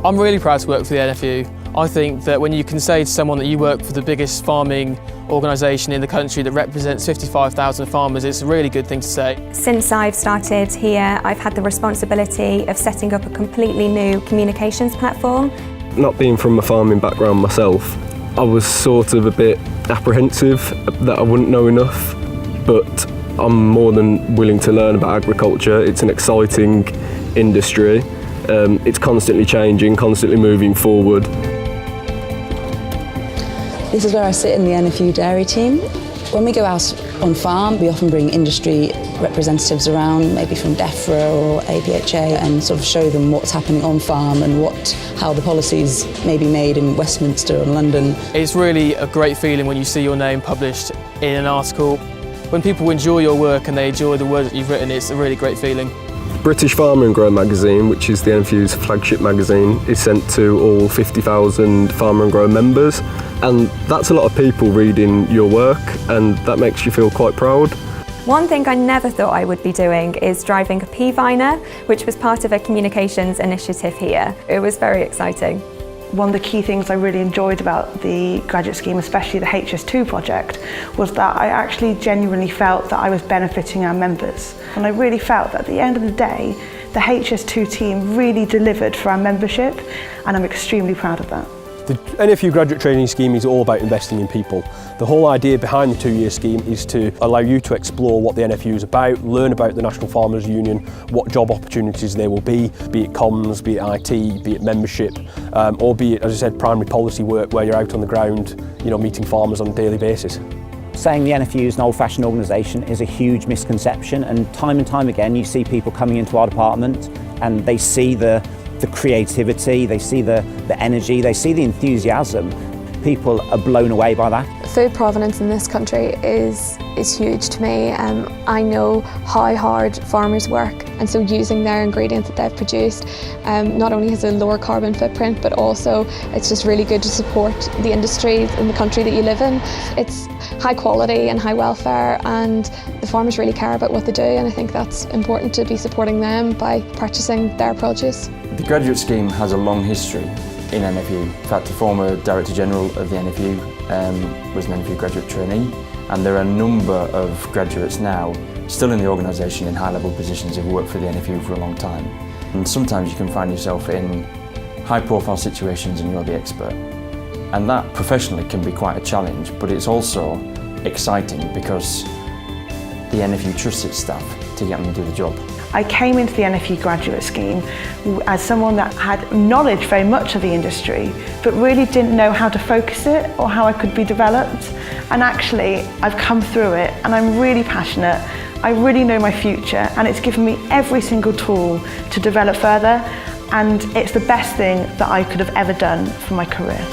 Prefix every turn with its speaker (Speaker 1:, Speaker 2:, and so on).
Speaker 1: I'm really proud to work for the NFU. I think that when you can say to someone that you work for the biggest farming organisation in the country that represents 55,000 farmers, it's a really good thing to say.
Speaker 2: Since I've started here, I've had the responsibility of setting up a completely new communications platform.
Speaker 3: Not being from a farming background myself, I was sort of a bit apprehensive that I wouldn't know enough, but I'm more than willing to learn about agriculture. It's an exciting industry. It's constantly changing, constantly moving forward.
Speaker 4: This is where I sit in the NFU dairy team. When we go out on farm, we often bring industry representatives around, maybe from DEFRA or APHA, and sort of show them what's happening on farm and how the policies may be made in Westminster and London.
Speaker 1: It's really a great feeling when you see your name published in an article. When people enjoy your work and they enjoy the words that you've written, it's a really great feeling.
Speaker 3: British Farmer and Grower magazine, which is the NFU's flagship magazine, is sent to all 50,000 Farmer and Grower members, and that's a lot of people reading your work, and that makes you feel quite proud.
Speaker 2: One thing I never thought I would be doing is driving a pea viner, which was part of a communications initiative here. It was very exciting.
Speaker 5: One of the key things I really enjoyed about the graduate scheme, especially the HS2 project, was that I actually genuinely felt that I was benefiting our members. And I really felt that at the end of the day, the HS2 team really delivered for our membership, and I'm extremely proud of that.
Speaker 6: The NFU Graduate Training Scheme is all about investing in people. The whole idea behind the two-year scheme is to allow you to explore what the NFU is about, learn about the National Farmers Union, what job opportunities there will be it comms, be it IT, be it membership, or be it, as I said, primary policy work where you're out on the ground, meeting farmers on a daily basis.
Speaker 7: Saying the NFU is an old-fashioned organisation is a huge misconception, and time again you see people coming into our department and they see the creativity, they see the energy, they see the enthusiasm. People are blown away by that.
Speaker 8: Food provenance in this country is huge to me. I know how hard farmers work, and so using their ingredients that they've produced not only has a lower carbon footprint, but also it's just really good to support the industry in the country that you live in. It's high quality and high welfare, and the farmers really care about what they do, and I think that's important to be supporting them by purchasing their produce.
Speaker 9: The graduate scheme has a long history in NFU. In fact, the former Director General of the NFU was an NFU graduate trainee, and there are a number of graduates now still in the organisation in high-level positions who've worked for the NFU for a long time. And sometimes you can find yourself in high-profile situations and you're the expert. And that professionally can be quite a challenge, but it's also exciting because the NFU trusts its staff to get them to do the job.
Speaker 5: I came into the NFU Graduate Scheme as someone that had knowledge very much of the industry, but really didn't know how to focus it or how I could be developed. And actually, I've come through it and I'm really passionate. I really know my future, and it's given me every single tool to develop further, and it's the best thing that I could have ever done for my career.